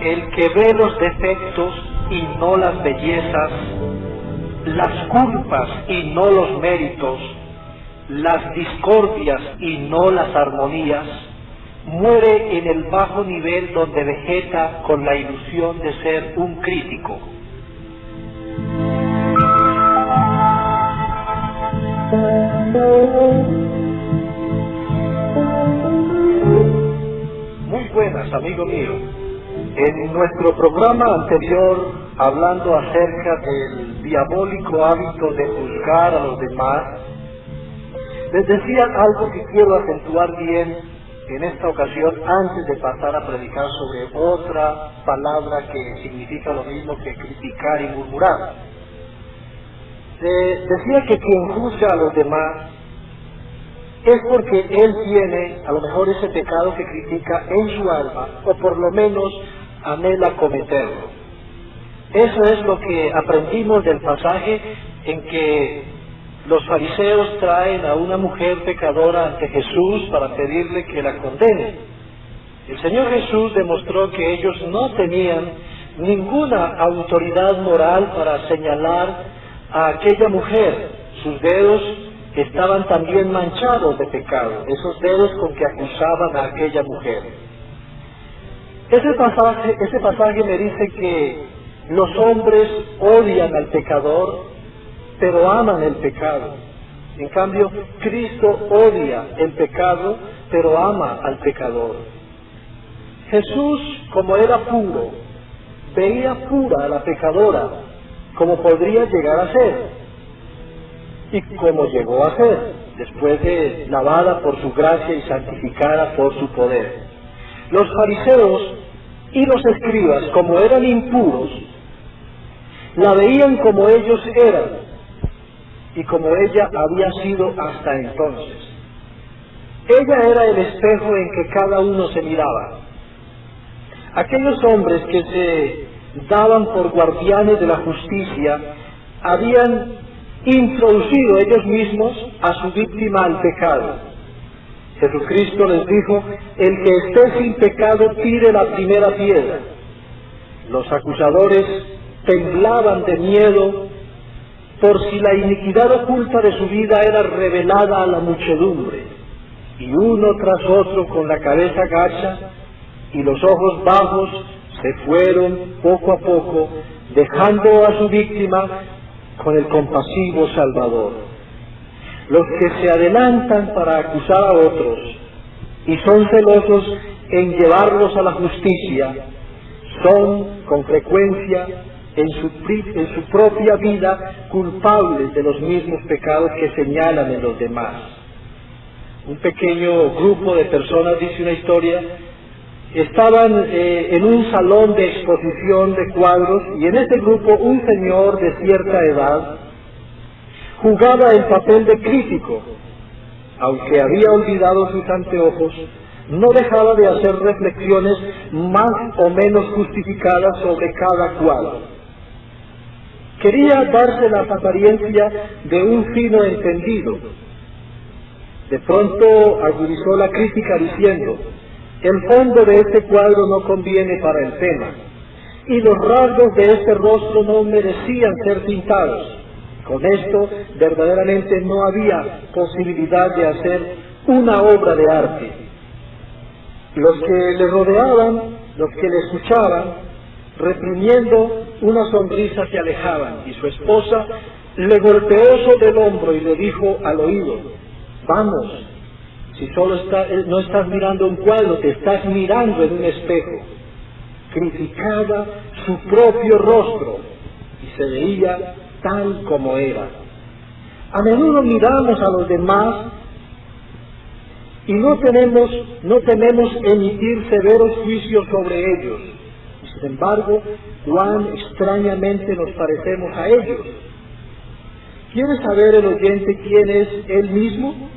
el que ve los defectos y no las bellezas, las culpas y no los méritos, las discordias y no las armonías, muere en el bajo nivel donde vegeta con la ilusión de ser un crítico. Muy buenas, amigo mío. En nuestro programa anterior, hablando acerca del diabólico hábito de juzgar a los demás, les decía algo que quiero acentuar bien en esta ocasión antes de pasar a predicar sobre otra palabra que significa lo mismo que criticar y murmurar. Decía que quien juzga a los demás es porque él tiene a lo mejor ese pecado que critica en su alma, o por lo menos anhela cometerlo. Eso es lo que aprendimos del pasaje en que los fariseos traen a una mujer pecadora ante Jesús para pedirle que la condene. El Señor Jesús demostró que ellos no tenían ninguna autoridad moral para señalar a aquella mujer. Sus dedos estaban también manchados de pecado, esos dedos con que acusaban a aquella mujer. Ese pasaje me dice que los hombres odian al pecador, pero aman el pecado. En cambio, Cristo odia el pecado, pero ama al pecador. Jesús, como era puro, veía pura a la pecadora, como podría llegar a ser, y como llegó a ser, después de lavada por su gracia y santificada por su poder. Los fariseos y los escribas, como eran impuros, la veían como ellos eran y como ella había sido hasta entonces. Ella era el espejo en que cada uno se miraba. Aquellos hombres que se daban por guardianes de la justicia habían introducido ellos mismos a su víctima al pecado. Jesucristo les dijo: el que esté sin pecado tire la primera piedra. Los acusadores temblaban de miedo por si la iniquidad oculta de su vida era revelada a la muchedumbre, y uno tras otro con la cabeza gacha y los ojos bajos se fueron poco a poco, dejando a su víctima con el compasivo Salvador. Los que se adelantan para acusar a otros y son celosos en llevarlos a la justicia son con frecuencia en su propia vida culpables de los mismos pecados que señalan en los demás. Un pequeño grupo de personas, dice una historia, estaban en un salón de exposición de cuadros, y en ese grupo un señor de cierta edad jugaba el papel de crítico. Aunque había olvidado sus anteojos, no dejaba de hacer reflexiones más o menos justificadas sobre cada cuadro. Quería darse la apariencia de un fino entendido. De pronto agudizó la crítica diciendo: el fondo de este cuadro no conviene para el tema, y los rasgos de este rostro no merecían ser pintados. Con esto verdaderamente no había posibilidad de hacer una obra de arte. Los que le rodeaban, los que le escuchaban, reprimiendo una sonrisa, se alejaban, y su esposa le golpeó sobre el hombro y le dijo al oído: vamos, si solo no estás mirando un cuadro, te estás mirando en un espejo. Criticaba su propio rostro y se veía tal como era. A menudo miramos a los demás y no tememos emitir severos juicios sobre ellos. Y sin embargo, cuán extrañamente nos parecemos a ellos. ¿Quiere saber el oyente quién es él mismo?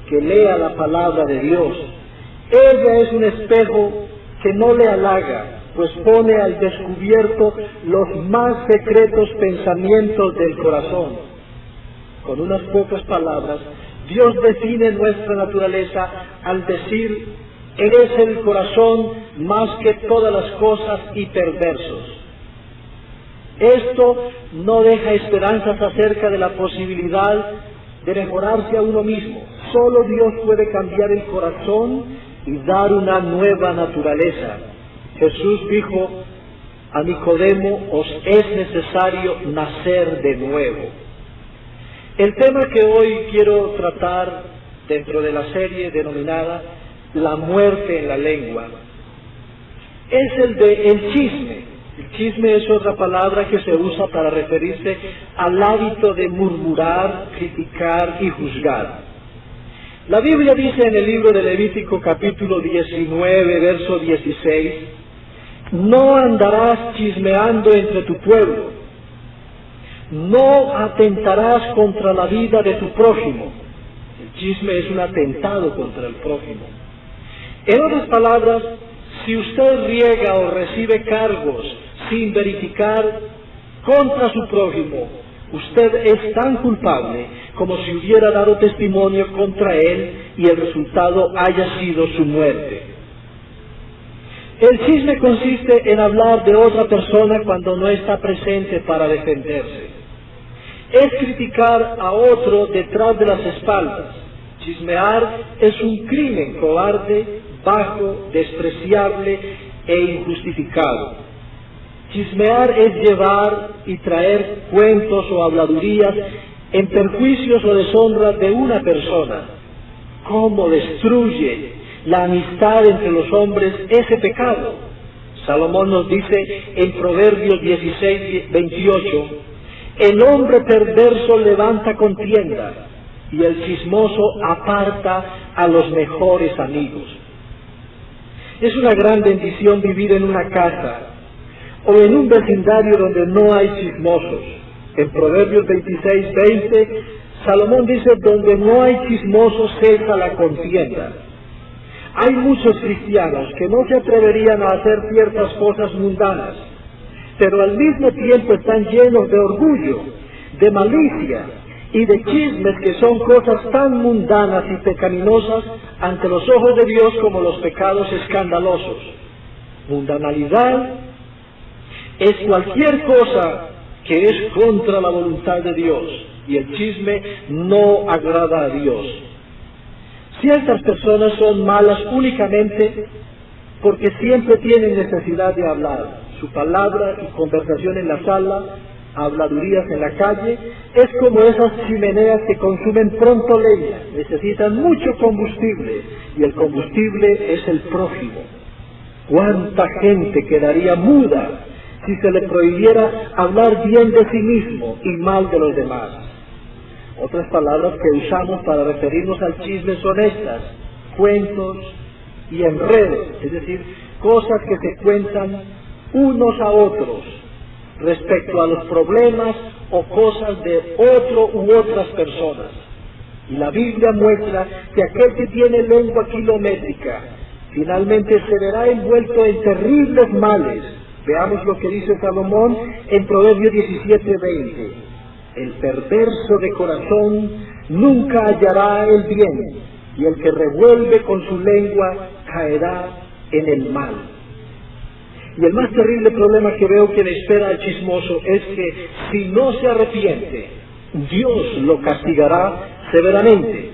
Que lea la palabra de Dios. Ella es un espejo que no le halaga, pues pone al descubierto los más secretos pensamientos del corazón. Con unas pocas palabras, Dios define nuestra naturaleza al decir es el corazón más que todas las cosas y perversos. Esto no deja esperanzas acerca de la posibilidad de mejorarse a uno mismo. Solo Dios puede cambiar el corazón y dar una nueva naturaleza. Jesús dijo a Nicodemo: os es necesario nacer de nuevo. El tema que hoy quiero tratar dentro de la serie denominada La muerte en la lengua es el de el chisme. El chisme es otra palabra que se usa para referirse al hábito de murmurar, criticar y juzgar. La Biblia dice en el libro de Levítico capítulo 19, verso 16, no andarás chismeando entre tu pueblo, no atentarás contra la vida de tu prójimo. El chisme es un atentado contra el prójimo. En otras palabras, si usted riega o recibe cargos sin verificar contra su prójimo, usted es tan culpable como si hubiera dado testimonio contra él y el resultado haya sido su muerte. El chisme consiste en hablar de otra persona cuando no está presente para defenderse. Es criticar a otro detrás de las espaldas. Chismear es un crimen cobarde, bajo, despreciable e injustificado. Chismear es llevar y traer cuentos o habladurías en perjuicios o deshonra de una persona. ¿Cómo destruye la amistad entre los hombres ese pecado? Salomón nos dice en Proverbios 16, 28, el hombre perverso levanta contienda y el chismoso aparta a los mejores amigos. Es una gran bendición vivir en una casa o en un vecindario donde no hay chismosos. En Proverbios 26, 20, Salomón dice, donde no hay chismosos cesa la contienda. Hay muchos cristianos que no se atreverían a hacer ciertas cosas mundanas, pero al mismo tiempo están llenos de orgullo, de malicia y de chismes que son cosas tan mundanas y pecaminosas ante los ojos de Dios como los pecados escandalosos. Mundanalidad es cualquier cosa que es contra la voluntad de Dios, y el chisme no agrada a Dios. Ciertas personas son malas únicamente porque siempre tienen necesidad de hablar. Su palabra y conversación en la sala, habladurías en la calle, es como esas chimeneas que consumen pronto leña, necesitan mucho combustible, y el combustible es el prójimo. ¿Cuánta gente quedaría muda si se le prohibiera hablar bien de sí mismo y mal de los demás? Otras palabras que usamos para referirnos al chisme son estas: cuentos y enredos, es decir, cosas que se cuentan unos a otros respecto a los problemas o cosas de otro u otras personas. Y la Biblia muestra que aquel que tiene lengua kilométrica finalmente se verá envuelto en terribles males. Veamos lo que dice Salomón en Proverbios 17:20. El perverso de corazón nunca hallará el bien, y el que revuelve con su lengua caerá en el mal. Y el más terrible problema que veo que le espera al chismoso es que si no se arrepiente, Dios lo castigará severamente.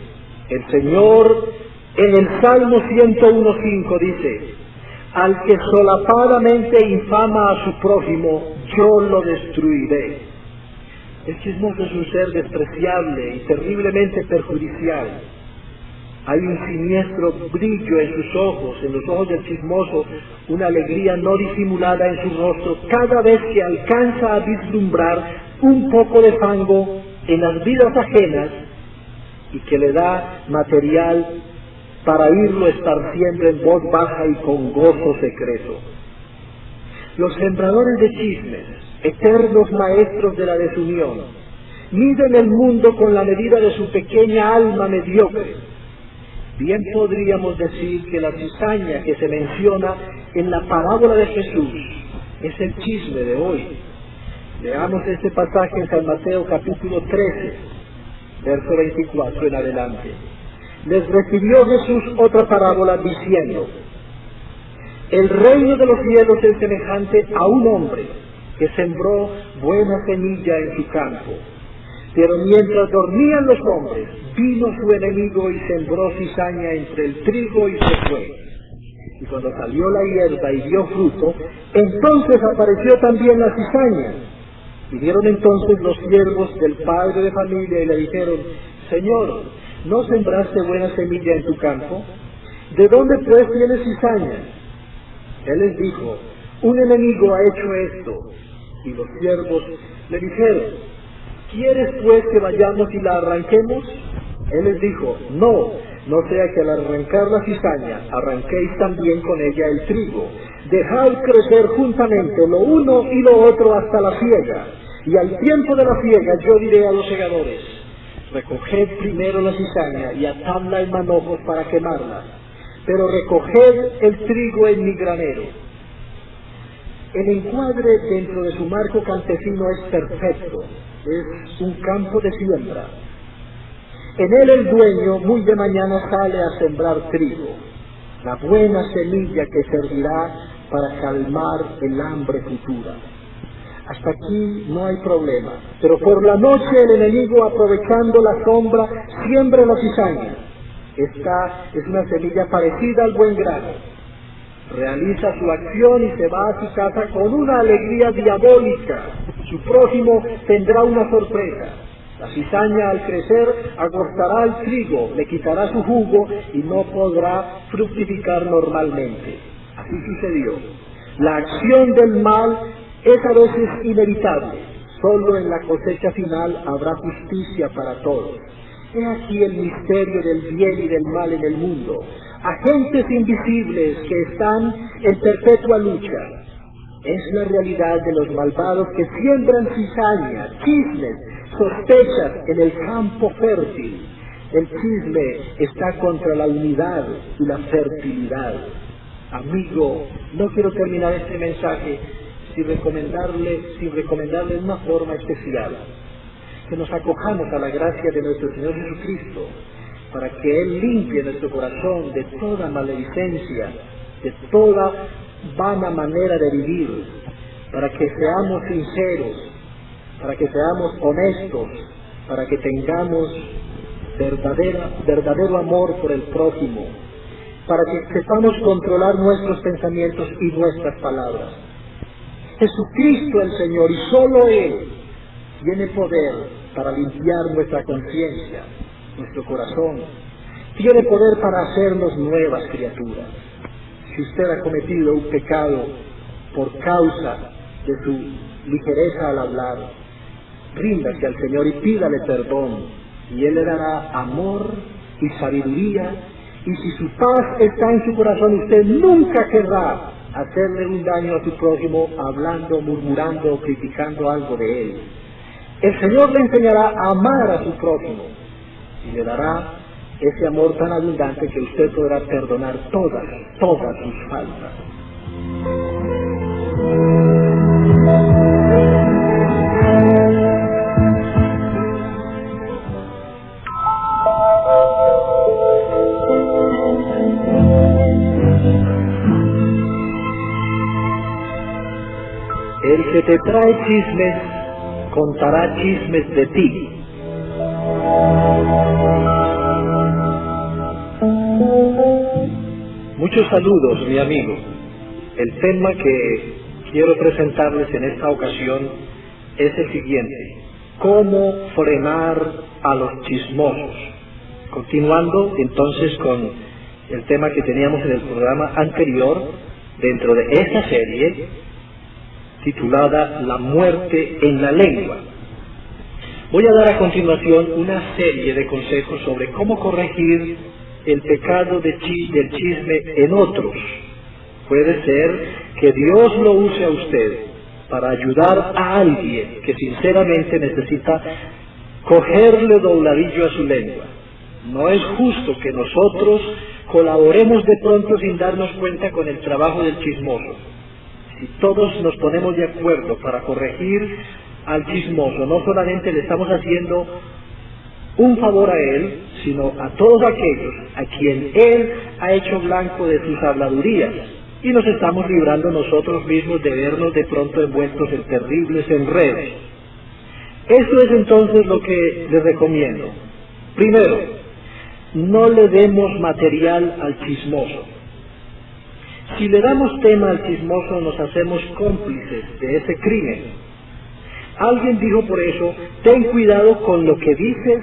El Señor en el Salmo 101:5 dice: al que solapadamente infama a su prójimo, yo lo destruiré. El chismoso es un ser despreciable y terriblemente perjudicial. Hay un siniestro brillo en sus ojos, en los ojos del chismoso, una alegría no disimulada en su rostro cada vez que alcanza a vislumbrar un poco de fango en las vidas ajenas y que le da material para irlo esparciendo en voz baja y con gozo secreto. Los sembradores de chismes, eternos maestros de la desunión, miden el mundo con la medida de su pequeña alma mediocre. Bien podríamos decir que la cizaña que se menciona en la parábola de Jesús es el chisme de hoy. Leamos este pasaje en San Mateo capítulo 13, verso 24 en adelante. les refirió Jesús otra parábola diciendo: el reino de los cielos es semejante a un hombre que sembró buena semilla en su campo. Pero mientras dormían los hombres, vino su enemigo y sembró cizaña entre el trigo y se fue. Y cuando salió la hierba y dio fruto, entonces apareció también la cizaña. Vinieron entonces los siervos del padre de familia y le dijeron: Señor, ¿no sembraste buena semilla en tu campo? ¿De dónde pues tienes cizaña? Él les dijo: un enemigo ha hecho esto. Y los siervos le dijeron: ¿quieres pues que vayamos y la arranquemos? Él les dijo: no sea que al arrancar la cizaña arranquéis también con ella el trigo. Dejad crecer juntamente lo uno y lo otro hasta la siega. Y al tiempo de la siega yo diré a los segadores: recoged primero la cizaña y atadla en manojos para quemarla, pero recoged el trigo en mi granero. El encuadre dentro de su marco campesino es perfecto. Es un campo de siembra. En él el dueño muy de mañana sale a sembrar trigo, la buena semilla que servirá para calmar el hambre futura. Hasta aquí no hay problema, pero por la noche el enemigo, aprovechando la sombra, siembra la cizaña. Esta es una semilla parecida al buen grano. Realiza su acción y se va a su casa con una alegría diabólica. Su prójimo tendrá una sorpresa. La cizaña, al crecer, agostará el trigo, le quitará su jugo y no podrá fructificar normalmente. Así sucedió. La acción del mal es a veces inevitable. Solo en la cosecha final habrá justicia para todos. He aquí el misterio del bien y del mal en el mundo. Agentes invisibles que están en perpetua lucha. Es la realidad de los malvados que siembran cizaña, chismes, sospechas en el campo fértil. El chisme está contra la unidad y la fertilidad. Amigo, no quiero terminar este mensaje sin recomendarle una forma especial que nos acojamos a la gracia de nuestro Señor Jesucristo, para que Él limpie nuestro corazón de toda maledicencia, de toda vana manera de vivir, para que seamos sinceros, para que seamos honestos, para que tengamos verdadero amor por el prójimo, para que sepamos controlar nuestros pensamientos y nuestras palabras. Jesucristo el Señor, y solo Él, tiene poder para limpiar nuestra conciencia, nuestro corazón. Tiene poder para hacernos nuevas criaturas. Si usted ha cometido un pecado por causa de su ligereza al hablar, ríndase al Señor y pídale perdón, y Él le dará amor y sabiduría, y si su paz está en su corazón, usted nunca querrá hacerle un daño a su prójimo hablando, murmurando o criticando algo de él. El Señor le enseñará a amar a su prójimo y le dará ese amor tan abundante que usted podrá perdonar todas sus faltas. El que te trae chismes, contará chismes de ti. Muchos saludos, mi amigo. El tema que quiero presentarles en esta ocasión es el siguiente: ¿cómo frenar a los chismosos? Continuando entonces con el tema que teníamos en el programa anterior, dentro de esta serie titulada La muerte en la lengua. Voy a dar a continuación una serie de consejos sobre cómo corregir el pecado del chisme en otros. Puede ser que Dios lo use a usted para ayudar a alguien que sinceramente necesita cogerle dobladillo a su lengua. No es justo que nosotros colaboremos de pronto sin darnos cuenta con el trabajo del chismoso. Si todos nos ponemos de acuerdo para corregir al chismoso, no solamente le estamos haciendo un favor a él, sino a todos aquellos a quien Él ha hecho blanco de sus habladurías, y nos estamos librando nosotros mismos de vernos de pronto envueltos en terribles enredos. Esto es entonces lo que les recomiendo. Primero, no le demos material al chismoso. Si le damos tema al chismoso, nos hacemos cómplices de ese crimen. Alguien dijo por eso: ten cuidado con lo que dices,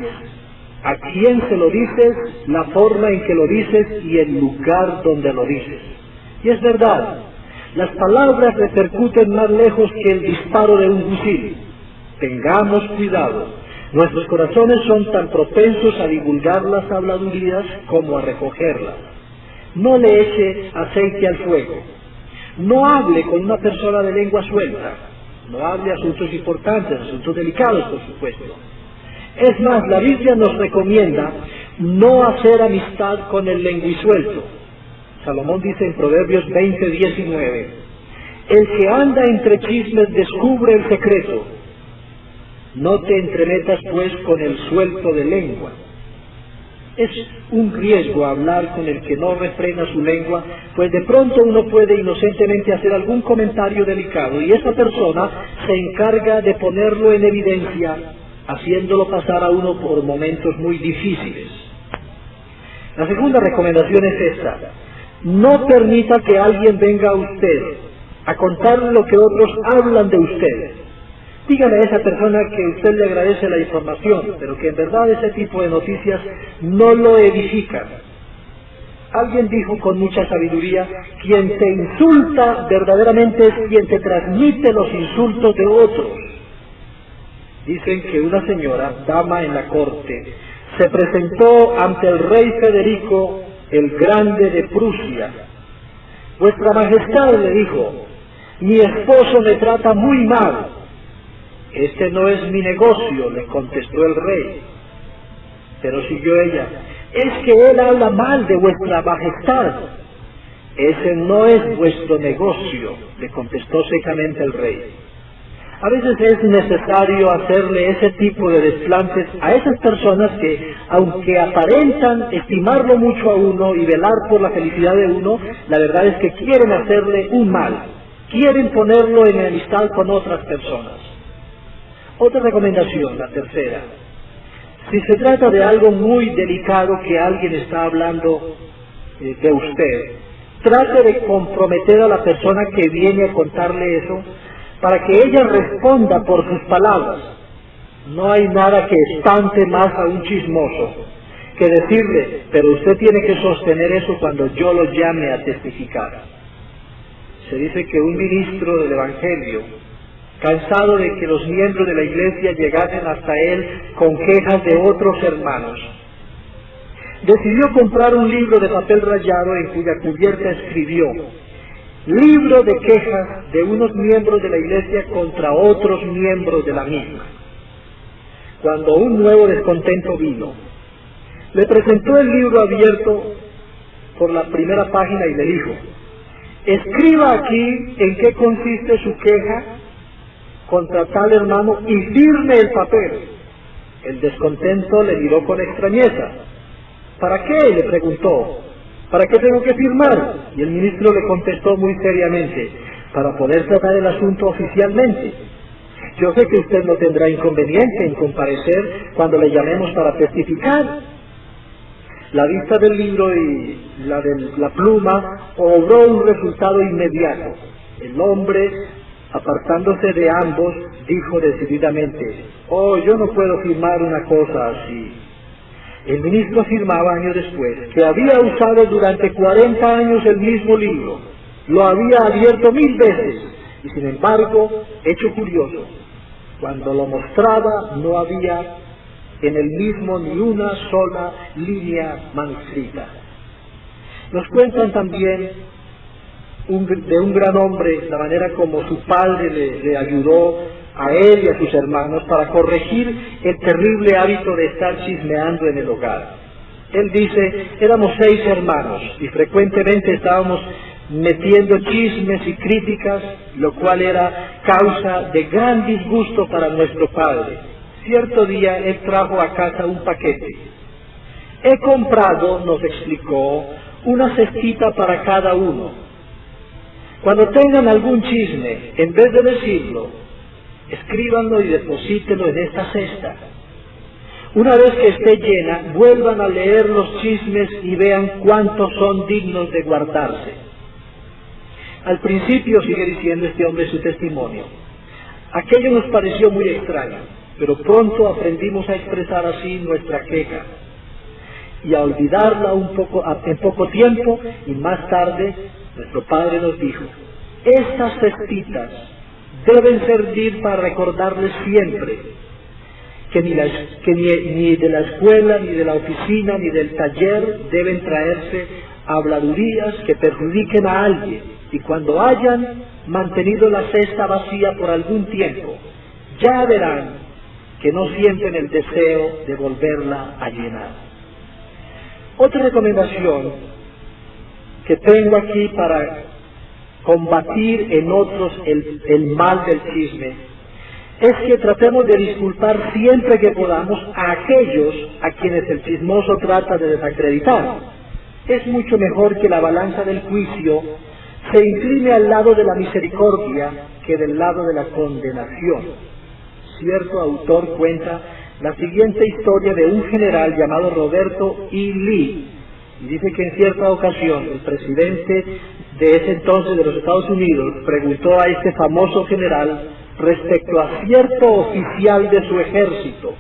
a quién se lo dices, la forma en que lo dices y el lugar donde lo dices. Y es verdad, las palabras repercuten más lejos que el disparo de un fusil. Tengamos cuidado. Nuestros corazones son tan propensos a divulgar las habladurías como a recogerlas. No le eche aceite al fuego. No hable con una persona de lengua suelta. No hable asuntos importantes, asuntos delicados, por supuesto. Es más, la Biblia nos recomienda no hacer amistad con el lenguisuelto. Salomón dice en Proverbios 20:19, el que anda entre chismes descubre el secreto. No te entremetas pues con el suelto de lengua. Es un riesgo hablar con el que no refrena su lengua, pues de pronto uno puede inocentemente hacer algún comentario delicado y esa persona se encarga de ponerlo en evidencia, haciéndolo pasar a uno por momentos muy difíciles. La segunda recomendación es esta: no permita que alguien venga a usted a contarle lo que otros hablan de usted. Dígale a esa persona que usted le agradece la información, pero que en verdad ese tipo de noticias no lo edifican. Alguien dijo con mucha sabiduría: quien te insulta verdaderamente es quien te transmite los insultos de otros. Dicen que una señora, dama en la corte, se presentó ante el rey Federico el Grande de Prusia. Vuestra Majestad, le dijo, mi esposo me trata muy mal. Este no es mi negocio, le contestó el rey. Pero siguió ella: es que él habla mal de vuestra majestad. Ese no es vuestro negocio, le contestó secamente el rey. A veces es necesario hacerle ese tipo de desplantes a esas personas que, aunque aparentan estimarlo mucho a uno y velar por la felicidad de uno, la verdad es que quieren hacerle un mal, quieren ponerlo en enemistad con otras personas. Otra recomendación, la tercera: si se trata de algo muy delicado que alguien está hablando de usted, trate de comprometer a la persona que viene a contarle eso para que ella responda por sus palabras. No hay nada que espante más a un chismoso que decirle: pero usted tiene que sostener eso cuando yo lo llame a testificar. Se dice que un ministro del Evangelio, cansado de que los miembros de la iglesia llegasen hasta él con quejas de otros hermanos, decidió comprar un libro de papel rayado en cuya cubierta escribió: libro de quejas de unos miembros de la iglesia contra otros miembros de la misma. Cuando un nuevo descontento vino, le presentó el libro abierto por la primera página y le dijo: escriba aquí en qué consiste su queja contra tal hermano y firme el papel. El descontento le miró con extrañeza. ¿Para qué?, le preguntó. ¿Para qué tengo que firmar? Y el ministro le contestó muy seriamente: para poder tratar el asunto oficialmente. Yo sé que usted no tendrá inconveniente en comparecer cuando le llamemos para testificar. La vista del libro y la de la pluma obró un resultado inmediato. El hombre, apartándose de ambos, dijo decididamente: oh, yo no puedo firmar una cosa así. El ministro afirmaba años después que había usado durante 40 años el mismo libro, lo había abierto 1000 veces, y sin embargo, hecho curioso, cuando lo mostraba no había en el mismo ni una sola línea manuscrita. Nos cuentan también de un gran hombre, la manera como su padre le ayudó a él y a sus hermanos para corregir el terrible hábito de estar chismeando en el hogar. Él dice: éramos 6 hermanos y frecuentemente estábamos metiendo chismes y críticas, lo cual era causa de gran disgusto para nuestro padre. Cierto día él trajo a casa un paquete. he comprado, nos explicó, una cestita para cada uno. Cuando tengan algún chisme, en vez de decirlo, escríbanlo y deposítenlo en esta cesta. Una vez que esté llena, vuelvan a leer los chismes y vean cuántos son dignos de guardarse. Al principio, sigue diciendo este hombre su testimonio, aquello nos pareció muy extraño, pero pronto aprendimos a expresar así nuestra queja y a olvidarla en poco tiempo, y más tarde nuestro padre nos dijo, estas cestitas deben servir para recordarles siempre que ni de la escuela, ni de la oficina, ni del taller deben traerse habladurías que perjudiquen a alguien, y cuando hayan mantenido la cesta vacía por algún tiempo, ya verán que no sienten el deseo de volverla a llenar. Otra recomendación que tengo aquí para combatir en otros el mal del chisme es que tratemos de disculpar siempre que podamos a aquellos a quienes el chismoso trata de desacreditar. Es mucho mejor que la balanza del juicio se incline al lado de la misericordia que del lado de la condenación. Cierto autor cuenta la siguiente historia de un general llamado Roberto E. Lee, y dice que en cierta ocasión el presidente de ese entonces de los Estados Unidos preguntó a este famoso general respecto a cierto oficial de su ejército,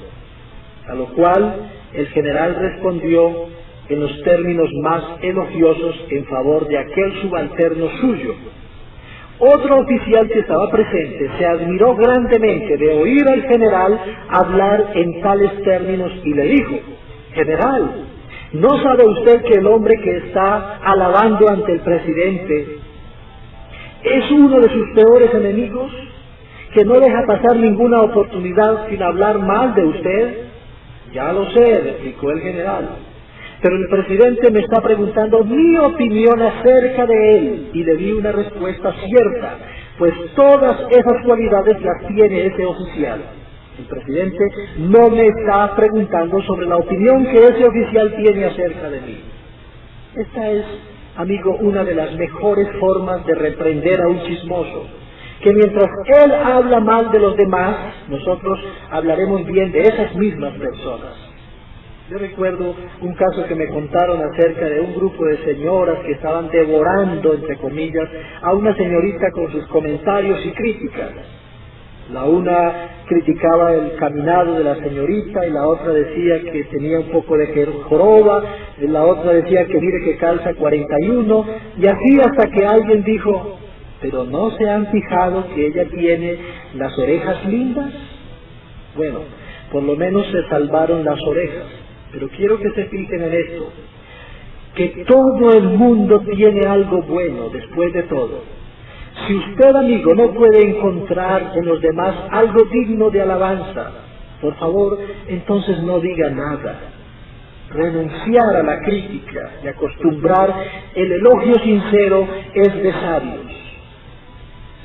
a lo cual el general respondió en los términos más elogiosos en favor de aquel subalterno suyo. Otro oficial que estaba presente se admiró grandemente de oír al general hablar en tales términos y le dijo, general, ¿no sabe usted que el hombre que está alabando ante el presidente es uno de sus peores enemigos, que no deja pasar ninguna oportunidad sin hablar mal de usted? Ya lo sé, replicó el general, pero el presidente me está preguntando mi opinión acerca de él, y le di una respuesta cierta, pues todas esas cualidades las tiene ese oficial. El presidente no me está preguntando sobre la opinión que ese oficial tiene acerca de mí. Esta es, amigo, una de las mejores formas de reprender a un chismoso, que mientras él habla mal de los demás, nosotros hablaremos bien de esas mismas personas. Yo recuerdo un caso que me contaron acerca de un grupo de señoras que estaban devorando, entre comillas, a una señorita con sus comentarios y críticas. La una criticaba el caminado de la señorita, y la otra decía que tenía un poco de joroba, y la otra decía que mire que calza 41, y así hasta que alguien dijo, ¿pero no se han fijado que ella tiene las orejas lindas? Bueno, por lo menos se salvaron las orejas, pero quiero que se fijen en esto, que todo el mundo tiene algo bueno después de todo. Si usted, amigo, no puede encontrar en los demás algo digno de alabanza, por favor, entonces no diga nada. Renunciar a la crítica y acostumbrar el elogio sincero es de sabios.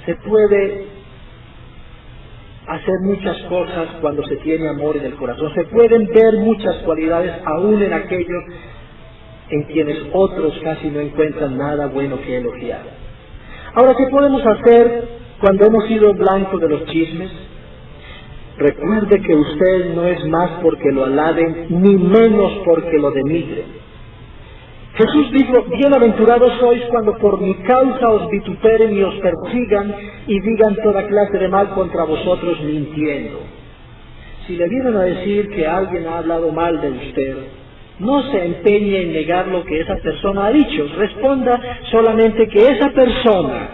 Se puede hacer muchas cosas cuando se tiene amor en el corazón. Se pueden ver muchas cualidades aún en aquellos en quienes otros casi no encuentran nada bueno que elogiar. Ahora, ¿qué podemos hacer cuando hemos sido blanco de los chismes? Recuerde que usted no es más porque lo alaben, ni menos porque lo denigren. Jesús dijo, bienaventurados sois cuando por mi causa os vituperen y os persigan y digan toda clase de mal contra vosotros mintiendo. Si le vienen a decir que alguien ha hablado mal de usted, no se empeñe en negar lo que esa persona ha dicho. Responda solamente que esa persona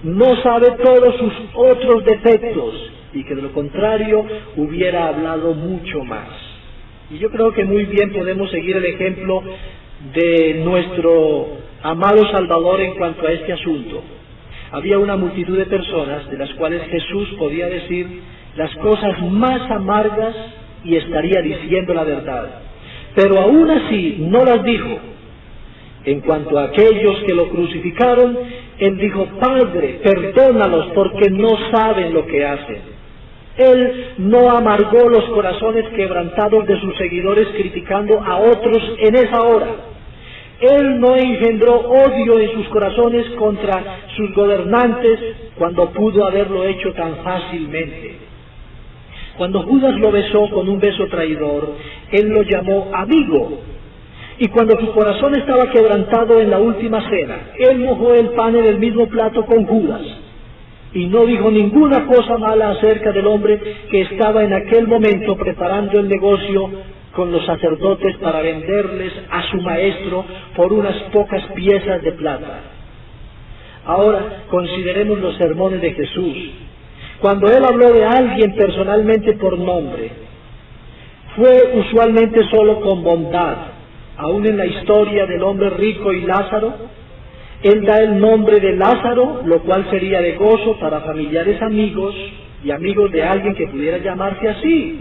no sabe todos sus otros defectos y que de lo contrario hubiera hablado mucho más. Y yo creo que muy bien podemos seguir el ejemplo de nuestro amado Salvador en cuanto a este asunto. Había una multitud de personas de las cuales Jesús podía decir las cosas más amargas y estaría diciendo la verdad. Pero aún así no las dijo. En cuanto a aquellos que lo crucificaron, Él dijo, Padre, perdónalos porque no saben lo que hacen. Él no amargó los corazones quebrantados de sus seguidores criticando a otros en esa hora. Él no engendró odio en sus corazones contra sus gobernantes cuando pudo haberlo hecho tan fácilmente. Cuando Judas lo besó con un beso traidor, él lo llamó amigo. Y cuando su corazón estaba quebrantado en la última cena, él mojó el pan en el mismo plato con Judas. Y no dijo ninguna cosa mala acerca del hombre que estaba en aquel momento preparando el negocio con los sacerdotes para venderles a su maestro por unas pocas piezas de plata. Ahora consideremos los sermones de Jesús. Cuando él habló de alguien personalmente por nombre, fue usualmente solo con bondad. Aún en la historia del hombre rico y Lázaro, él da el nombre de Lázaro, lo cual sería de gozo para familiares amigos y amigos de alguien que pudiera llamarse así.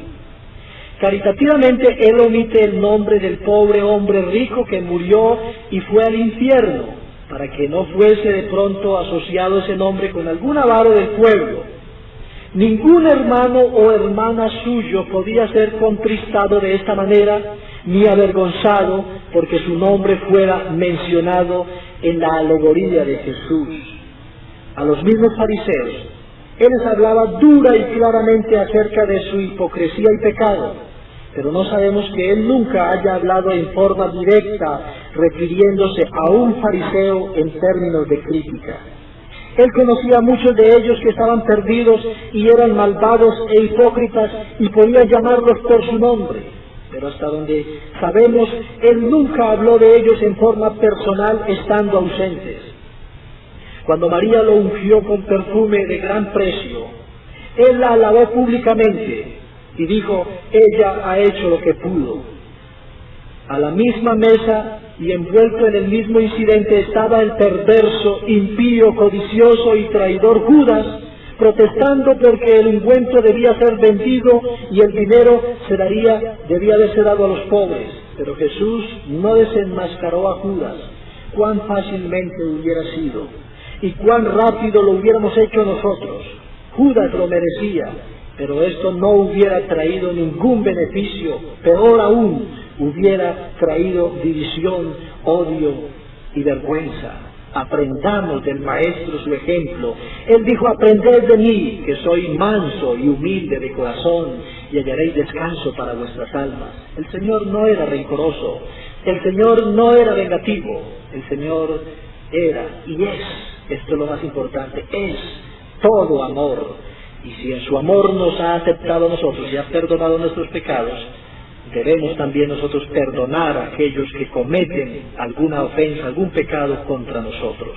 Caritativamente, él omite el nombre del pobre hombre rico que murió y fue al infierno, para que no fuese de pronto asociado ese nombre con algún avaro del pueblo. Ningún hermano o hermana suyo podía ser contristado de esta manera, ni avergonzado porque su nombre fuera mencionado en la alegoría de Jesús. A los mismos fariseos, él les hablaba dura y claramente acerca de su hipocresía y pecado, pero no sabemos que él nunca haya hablado en forma directa refiriéndose a un fariseo en términos de crítica. Él conocía a muchos de ellos que estaban perdidos y eran malvados e hipócritas y podía llamarlos por su nombre, pero hasta donde sabemos, él nunca habló de ellos en forma personal estando ausentes. Cuando María lo ungió con perfume de gran precio, él la alabó públicamente y dijo, ella ha hecho lo que pudo. A la misma mesa y envuelto en el mismo incidente estaba el perverso, impío, codicioso y traidor Judas, protestando porque el ungüento debía ser vendido y el dinero debía haberse dado a los pobres. Pero Jesús no desenmascaró a Judas. Cuán fácilmente hubiera sido y cuán rápido lo hubiéramos hecho nosotros. Judas lo merecía, pero esto no hubiera traído ningún beneficio. Peor aún, hubiera traído división, odio y vergüenza. Aprendamos del Maestro su ejemplo. Él dijo, aprended de mí, que soy manso y humilde de corazón, y hallaréis descanso para vuestras almas. El Señor no era rencoroso, el Señor no era vengativo, el Señor era y es, esto es lo más importante, es todo amor. Y si en su amor nos ha aceptado a nosotros y ha perdonado nuestros pecados, debemos también nosotros perdonar a aquellos que cometen alguna ofensa, algún pecado contra nosotros.